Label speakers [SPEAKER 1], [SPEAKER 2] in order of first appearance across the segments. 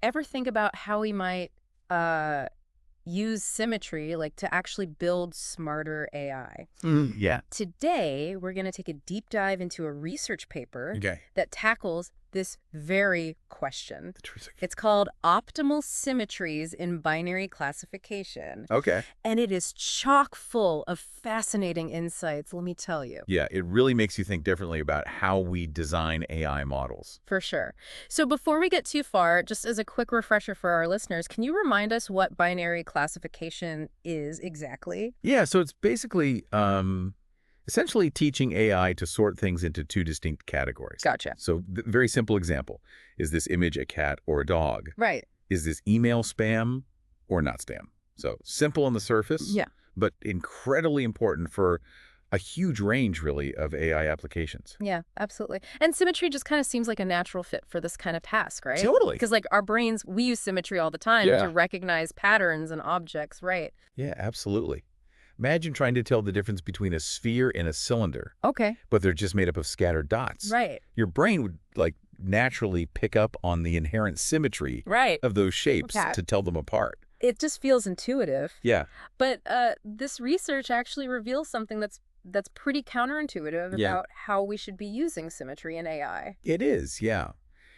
[SPEAKER 1] ever think about how we might uh, use symmetry, like to actually build smarter AI?
[SPEAKER 2] Yeah.
[SPEAKER 1] Today, we're going to take a deep dive into a research paper
[SPEAKER 2] Okay.
[SPEAKER 1] that tackles this very question.
[SPEAKER 2] Interesting.
[SPEAKER 1] It's called Optimal Symmetries in Binary Classification,
[SPEAKER 2] Okay.
[SPEAKER 1] and it is chock full of fascinating insights, let me tell you.
[SPEAKER 2] Yeah, it really makes you think differently about how we design AI models.
[SPEAKER 1] For sure. So before we get too far, just as a quick refresher for our listeners, can you remind us what binary classification is exactly?
[SPEAKER 2] Yeah, so it's basically essentially teaching AI to sort things into two distinct categories.
[SPEAKER 1] Gotcha.
[SPEAKER 2] So very simple example. Is this image a cat or a dog?
[SPEAKER 1] Right.
[SPEAKER 2] Is this email spam or not spam? So simple on the surface,
[SPEAKER 1] Yeah.
[SPEAKER 2] but incredibly important for a huge range, really, of AI applications.
[SPEAKER 1] Yeah, absolutely. And symmetry just kind of seems like a natural fit for this kind of task, right?
[SPEAKER 2] Totally.
[SPEAKER 1] Because like our brains, we use symmetry all the time
[SPEAKER 2] Yeah.
[SPEAKER 1] to recognize patterns and objects, right?
[SPEAKER 2] Yeah, absolutely. Imagine trying to tell the difference between a sphere and a cylinder,
[SPEAKER 1] Okay.
[SPEAKER 2] but they're just made up of scattered dots.
[SPEAKER 1] Right.
[SPEAKER 2] Your brain would, naturally pick up on the inherent symmetry
[SPEAKER 1] Right.
[SPEAKER 2] of those shapes
[SPEAKER 1] Okay.
[SPEAKER 2] to tell them apart.
[SPEAKER 1] It just feels intuitive.
[SPEAKER 2] Yeah.
[SPEAKER 1] But this research actually reveals something that's pretty counterintuitive
[SPEAKER 2] Yeah.
[SPEAKER 1] about how we should be using symmetry in AI.
[SPEAKER 2] It is, yeah.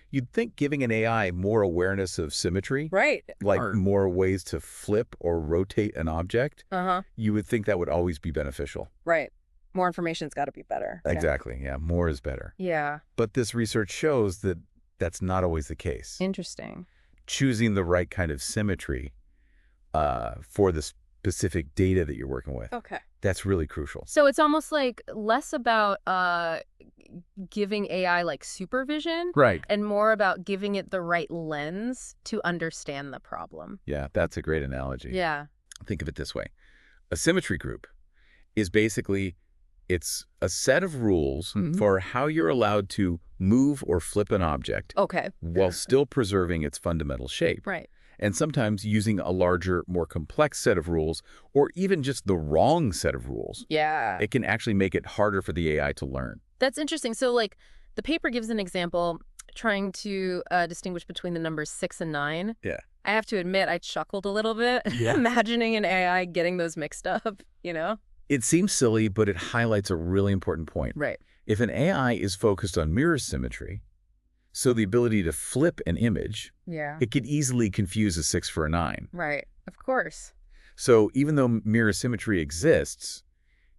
[SPEAKER 2] You'd think giving an AI more awareness of symmetry,
[SPEAKER 1] Right.
[SPEAKER 2] like
[SPEAKER 1] Or-
[SPEAKER 2] more ways to flip or rotate an object,
[SPEAKER 1] Uh-huh.
[SPEAKER 2] you would think that would always be beneficial.
[SPEAKER 1] Right. More information's got to be better. Okay.
[SPEAKER 2] Exactly, yeah. More is better.
[SPEAKER 1] Yeah.
[SPEAKER 2] But this research shows that that's not always the case.
[SPEAKER 1] Interesting.
[SPEAKER 2] Choosing the right kind of symmetry for the specific data that you're working with,
[SPEAKER 1] Okay.
[SPEAKER 2] that's really crucial.
[SPEAKER 1] So it's almost like less about giving AI like supervision
[SPEAKER 2] Right.
[SPEAKER 1] and more about giving it the right lens to understand the problem.
[SPEAKER 2] Yeah, that's a great analogy.
[SPEAKER 1] Yeah.
[SPEAKER 2] Think of it this way. A symmetry group is basically, it's a set of rules for how you're allowed to move or flip an object
[SPEAKER 1] Okay.
[SPEAKER 2] while still preserving its fundamental shape.
[SPEAKER 1] Right.
[SPEAKER 2] And sometimes using a larger, more complex set of rules, or even just the wrong set of rules.
[SPEAKER 1] Yeah.
[SPEAKER 2] It can actually make it harder for the AI to learn.
[SPEAKER 1] That's interesting. So like the paper gives an example trying to distinguish between the numbers 6 and 9.
[SPEAKER 2] Yeah.
[SPEAKER 1] I have to admit, I chuckled a little bit
[SPEAKER 2] Yeah.
[SPEAKER 1] imagining an AI getting those mixed up, you know?
[SPEAKER 2] It seems silly, but it highlights a really important point.
[SPEAKER 1] Right.
[SPEAKER 2] If an AI is focused on mirror symmetry, so the ability to flip an image,
[SPEAKER 1] Yeah.
[SPEAKER 2] it could easily confuse a 6 for a 9.
[SPEAKER 1] Right. Of course.
[SPEAKER 2] So even though mirror symmetry exists,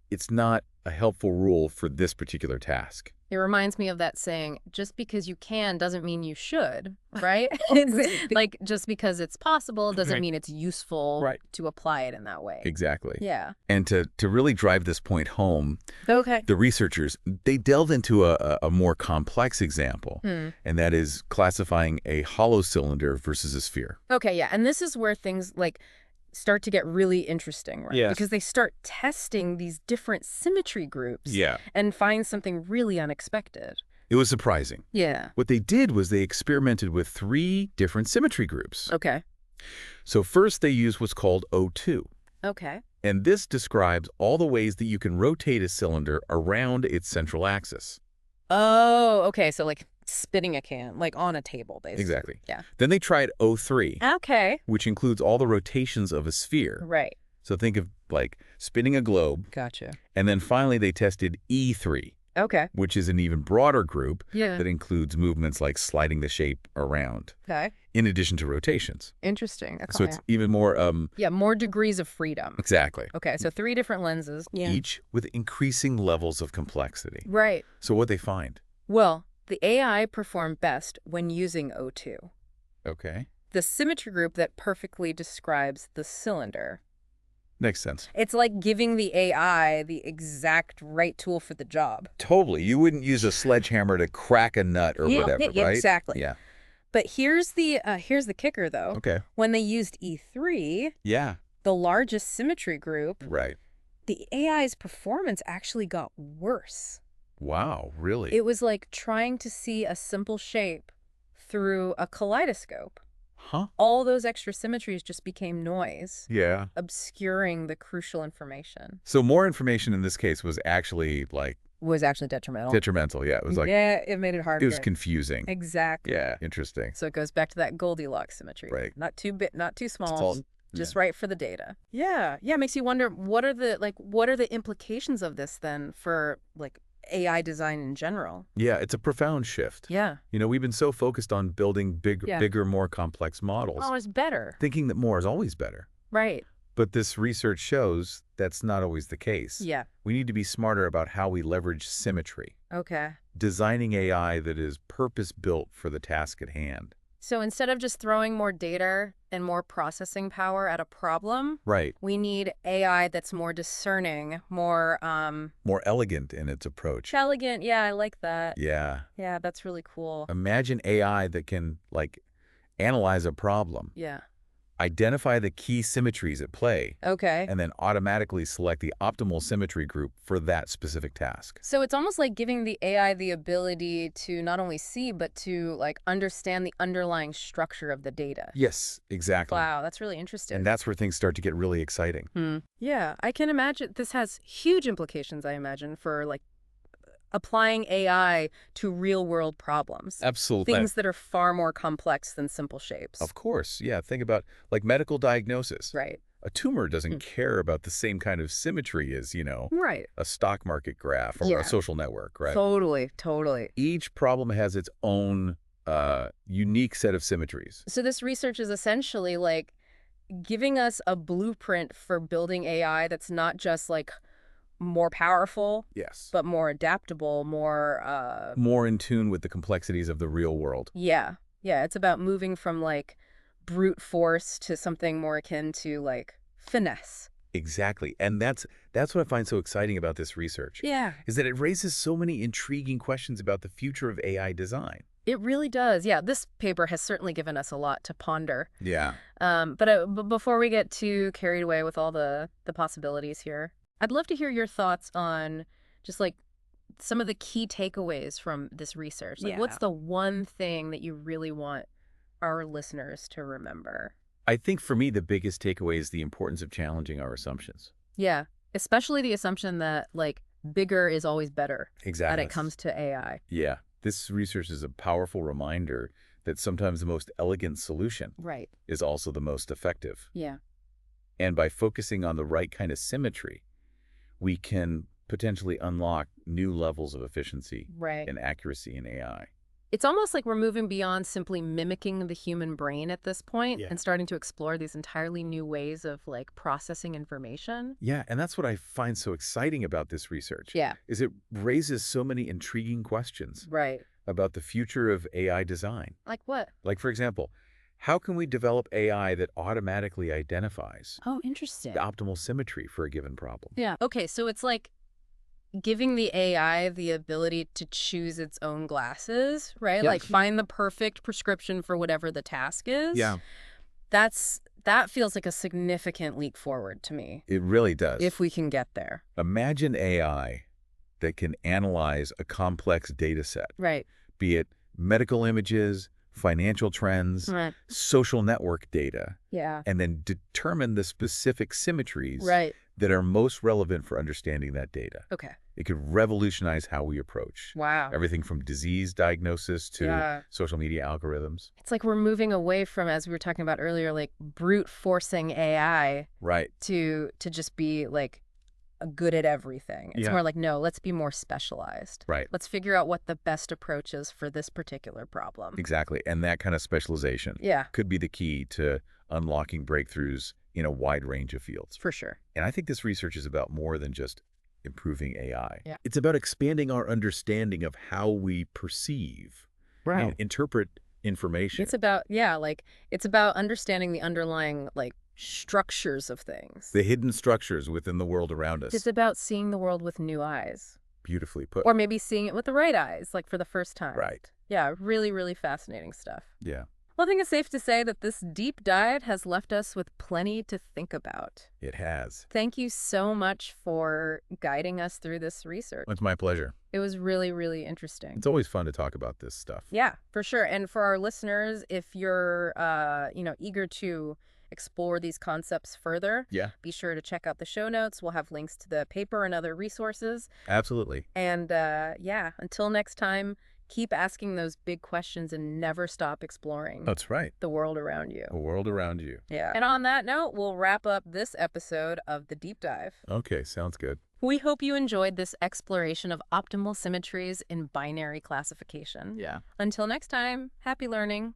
[SPEAKER 2] it's not a helpful rule for this particular task.
[SPEAKER 1] It reminds me of that saying, just because you can doesn't mean you should, right? It's like just because it's possible doesn't
[SPEAKER 2] Right.
[SPEAKER 1] mean it's useful
[SPEAKER 2] Right.
[SPEAKER 1] to apply it in that way.
[SPEAKER 2] Exactly.
[SPEAKER 1] Yeah.
[SPEAKER 2] And to really drive this point home,
[SPEAKER 1] Okay.
[SPEAKER 2] the researchers, they delved into a more complex example, and that is classifying a hollow cylinder versus a sphere.
[SPEAKER 1] Okay, yeah. And this is where things like start to get really interesting, right?
[SPEAKER 2] Yes.
[SPEAKER 1] Because they start testing these different symmetry groups
[SPEAKER 2] Yeah.
[SPEAKER 1] and find something really unexpected.
[SPEAKER 2] It was surprising.
[SPEAKER 1] Yeah.
[SPEAKER 2] What they did was they experimented with 3 different symmetry groups.
[SPEAKER 1] Okay.
[SPEAKER 2] So first they used what's called O2.
[SPEAKER 1] Okay.
[SPEAKER 2] And this describes all the ways that you can rotate a cylinder around its central axis.
[SPEAKER 1] Oh, okay. So like spinning a can, like on a table, basically.
[SPEAKER 2] Exactly.
[SPEAKER 1] Yeah.
[SPEAKER 2] Then they tried O3,
[SPEAKER 1] Okay.
[SPEAKER 2] which includes all the rotations of a sphere.
[SPEAKER 1] Right.
[SPEAKER 2] So think of like spinning a globe.
[SPEAKER 1] Gotcha.
[SPEAKER 2] And then finally they tested E3,
[SPEAKER 1] Okay.
[SPEAKER 2] which is an even broader group
[SPEAKER 1] Yeah.
[SPEAKER 2] that includes movements like sliding the shape around,
[SPEAKER 1] Okay.
[SPEAKER 2] in addition to rotations.
[SPEAKER 1] Interesting. Okay.
[SPEAKER 2] So it's even more,
[SPEAKER 1] yeah, more degrees of freedom.
[SPEAKER 2] exactly,
[SPEAKER 1] Okay, so 3 different lenses. Yeah.
[SPEAKER 2] each with increasing levels of complexity.
[SPEAKER 1] Right.
[SPEAKER 2] So what they find?
[SPEAKER 1] Well, the AI performed best when using O2,
[SPEAKER 2] Okay.
[SPEAKER 1] the symmetry group that perfectly describes the cylinder.
[SPEAKER 2] Makes sense.
[SPEAKER 1] It's like giving the AI the exact right tool for the job.
[SPEAKER 2] Totally. You wouldn't use a sledgehammer to crack a nut or whatever,
[SPEAKER 1] yeah,
[SPEAKER 2] right?
[SPEAKER 1] exactly.
[SPEAKER 2] Yeah.
[SPEAKER 1] But here's the kicker, though.
[SPEAKER 2] Okay.
[SPEAKER 1] When they used E3,
[SPEAKER 2] Yeah.
[SPEAKER 1] the largest symmetry group,
[SPEAKER 2] Right.
[SPEAKER 1] the AI's performance actually got worse.
[SPEAKER 2] Wow. Really?
[SPEAKER 1] It was like trying to see a simple shape through a kaleidoscope.
[SPEAKER 2] Huh?
[SPEAKER 1] All those extra symmetries just became noise,
[SPEAKER 2] Yeah.
[SPEAKER 1] obscuring the crucial information.
[SPEAKER 2] So more information in this case was actually like
[SPEAKER 1] was actually detrimental.
[SPEAKER 2] Detrimental, yeah. It was like,
[SPEAKER 1] Yeah, it made it
[SPEAKER 2] it
[SPEAKER 1] harder.
[SPEAKER 2] was confusing.
[SPEAKER 1] Exactly.
[SPEAKER 2] Yeah, interesting.
[SPEAKER 1] So it goes back to that Goldilocks symmetry.
[SPEAKER 2] Right.
[SPEAKER 1] Not too big, not too small,
[SPEAKER 2] Small.
[SPEAKER 1] just
[SPEAKER 2] Yeah.
[SPEAKER 1] right for the data. Yeah. Yeah, it makes you wonder what are the implications of this then for like AI design in general?
[SPEAKER 2] Yeah, it's a profound shift.
[SPEAKER 1] Yeah.
[SPEAKER 2] We've been so focused on building
[SPEAKER 1] Yeah.
[SPEAKER 2] bigger, more complex models,
[SPEAKER 1] Oh, it's better.
[SPEAKER 2] thinking that more is always better.
[SPEAKER 1] Right.
[SPEAKER 2] But this research shows that's not always the case.
[SPEAKER 1] Yeah.
[SPEAKER 2] We need to be smarter about how we leverage symmetry,
[SPEAKER 1] Okay.
[SPEAKER 2] designing AI that is purpose-built for the task at hand.
[SPEAKER 1] So instead of just throwing more data and more processing power at a problem,
[SPEAKER 2] Right.
[SPEAKER 1] we need AI that's more discerning, more
[SPEAKER 2] More elegant in its approach.
[SPEAKER 1] elegant. Yeah, I like that.
[SPEAKER 2] Yeah.
[SPEAKER 1] Yeah, that's really cool.
[SPEAKER 2] Imagine AI that can, analyze a problem,
[SPEAKER 1] Yeah.
[SPEAKER 2] identify the key symmetries at play,
[SPEAKER 1] Okay.
[SPEAKER 2] and then automatically select the optimal symmetry group for that specific task.
[SPEAKER 1] So it's almost like giving the AI the ability to not only see, but to understand the underlying structure of the data.
[SPEAKER 2] Yes, exactly.
[SPEAKER 1] Wow, that's really interesting.
[SPEAKER 2] And that's where things start to get really exciting.
[SPEAKER 1] Yeah, I can imagine this has huge implications, I imagine, for applying AI to real world problems.
[SPEAKER 2] Absolutely.
[SPEAKER 1] Things that are far more complex than simple shapes.
[SPEAKER 2] Of course, yeah. Think about medical diagnosis.
[SPEAKER 1] Right.
[SPEAKER 2] A tumor doesn't care about the same kind of symmetry as,
[SPEAKER 1] Right.
[SPEAKER 2] a stock market graph or a social network, right?
[SPEAKER 1] Totally, totally.
[SPEAKER 2] Each problem has its own unique set of symmetries.
[SPEAKER 1] So this research is essentially giving us a blueprint for building AI that's not just more powerful,
[SPEAKER 2] Yes.
[SPEAKER 1] but more adaptable, more
[SPEAKER 2] More in tune with the complexities of the real world.
[SPEAKER 1] yeah. Yeah, it's about moving from brute force to something more akin to finesse.
[SPEAKER 2] Exactly. And that's what I find so exciting about this research.
[SPEAKER 1] Yeah.
[SPEAKER 2] Is that it raises so many intriguing questions about the future of AI design.
[SPEAKER 1] It really does. Yeah, this paper has certainly given us a lot to ponder.
[SPEAKER 2] Yeah.
[SPEAKER 1] But before we get too carried away with all the possibilities here, I'd love to hear your thoughts on just some of the key takeaways from this research. What's the one thing that you really want our listeners to remember?
[SPEAKER 2] I think for me, the biggest takeaway is the importance of challenging our assumptions.
[SPEAKER 1] Yeah, especially the assumption that bigger is always better
[SPEAKER 2] Exactly.
[SPEAKER 1] when it comes to AI.
[SPEAKER 2] Yeah. This research is a powerful reminder that sometimes the most elegant solution
[SPEAKER 1] Right.
[SPEAKER 2] is also the most effective.
[SPEAKER 1] Yeah.
[SPEAKER 2] And by focusing on the right kind of symmetry, we can potentially unlock new levels of efficiency
[SPEAKER 1] Right.
[SPEAKER 2] and accuracy in AI.
[SPEAKER 1] It's almost like we're moving beyond simply mimicking the human brain at this point and starting to explore these entirely new ways of processing information.
[SPEAKER 2] Yeah, and that's what I find so exciting about this research.
[SPEAKER 1] Yeah.
[SPEAKER 2] Is it raises so many intriguing questions
[SPEAKER 1] Right.
[SPEAKER 2] about the future of AI design.
[SPEAKER 1] Like what?
[SPEAKER 2] For example, how can we develop AI that automatically identifies
[SPEAKER 1] Oh, interesting.
[SPEAKER 2] the optimal symmetry for a given problem?
[SPEAKER 1] Yeah. Okay, so it's giving the AI the ability to choose its own glasses, right?
[SPEAKER 2] Yeah.
[SPEAKER 1] Find the perfect prescription for whatever the task is.
[SPEAKER 2] Yeah.
[SPEAKER 1] That feels like a significant leap forward to me,
[SPEAKER 2] It really does.
[SPEAKER 1] if we can get there.
[SPEAKER 2] Imagine AI that can analyze a complex data set,
[SPEAKER 1] Right.
[SPEAKER 2] be it medical images, financial trends,
[SPEAKER 1] Right.
[SPEAKER 2] social network data,
[SPEAKER 1] Yeah.
[SPEAKER 2] and then determine the specific symmetries
[SPEAKER 1] Right.
[SPEAKER 2] that are most relevant for understanding that data.
[SPEAKER 1] Okay.
[SPEAKER 2] It could revolutionize how we approach
[SPEAKER 1] Wow.
[SPEAKER 2] everything from disease diagnosis to
[SPEAKER 1] Yeah.
[SPEAKER 2] social media algorithms.
[SPEAKER 1] It's we're moving away from, as we were talking about earlier, brute forcing AI
[SPEAKER 2] Right.
[SPEAKER 1] to just be good at everything. It's
[SPEAKER 2] Yeah.
[SPEAKER 1] more no, let's be more specialized.
[SPEAKER 2] Right.
[SPEAKER 1] Let's figure out what the best approach is for this particular problem.
[SPEAKER 2] Exactly. And that kind of specialization
[SPEAKER 1] Yeah,
[SPEAKER 2] could be the key to unlocking breakthroughs in a wide range of fields.
[SPEAKER 1] for sure.
[SPEAKER 2] And I think this research is about more than just improving AI.
[SPEAKER 1] Yeah.
[SPEAKER 2] It's about expanding our understanding of how we perceive and interpret information.
[SPEAKER 1] It's about, it's about understanding the underlying, structures of things.
[SPEAKER 2] The hidden structures within the world around us.
[SPEAKER 1] It's about seeing the world with new eyes.
[SPEAKER 2] Beautifully put.
[SPEAKER 1] Or maybe seeing it with the right eyes, for the first time.
[SPEAKER 2] Right.
[SPEAKER 1] Yeah, really, really fascinating stuff.
[SPEAKER 2] Yeah,
[SPEAKER 1] Well, I think it's safe to say that this deep dive has left us with plenty to think about.
[SPEAKER 2] it has.
[SPEAKER 1] Thank you so much for guiding us through this research.
[SPEAKER 2] It's my pleasure.
[SPEAKER 1] It was really, really interesting.
[SPEAKER 2] It's always fun to talk about this stuff.
[SPEAKER 1] Yeah, for sure. And for our listeners, if you're, eager to explore these concepts further,
[SPEAKER 2] Yeah,
[SPEAKER 1] be sure to check out the show notes. We'll have links to the paper and other resources.
[SPEAKER 2] absolutely.
[SPEAKER 1] And yeah, until next time, keep asking those big questions and never stop exploring
[SPEAKER 2] That's right.
[SPEAKER 1] the world around you.
[SPEAKER 2] The world around you.
[SPEAKER 1] Yeah. And on that note, we'll wrap up this episode of The Deep Dive.
[SPEAKER 2] Okay, sounds good.
[SPEAKER 1] We hope you enjoyed this exploration of optimal symmetries in binary classification.
[SPEAKER 2] Yeah.
[SPEAKER 1] Until next time, happy learning.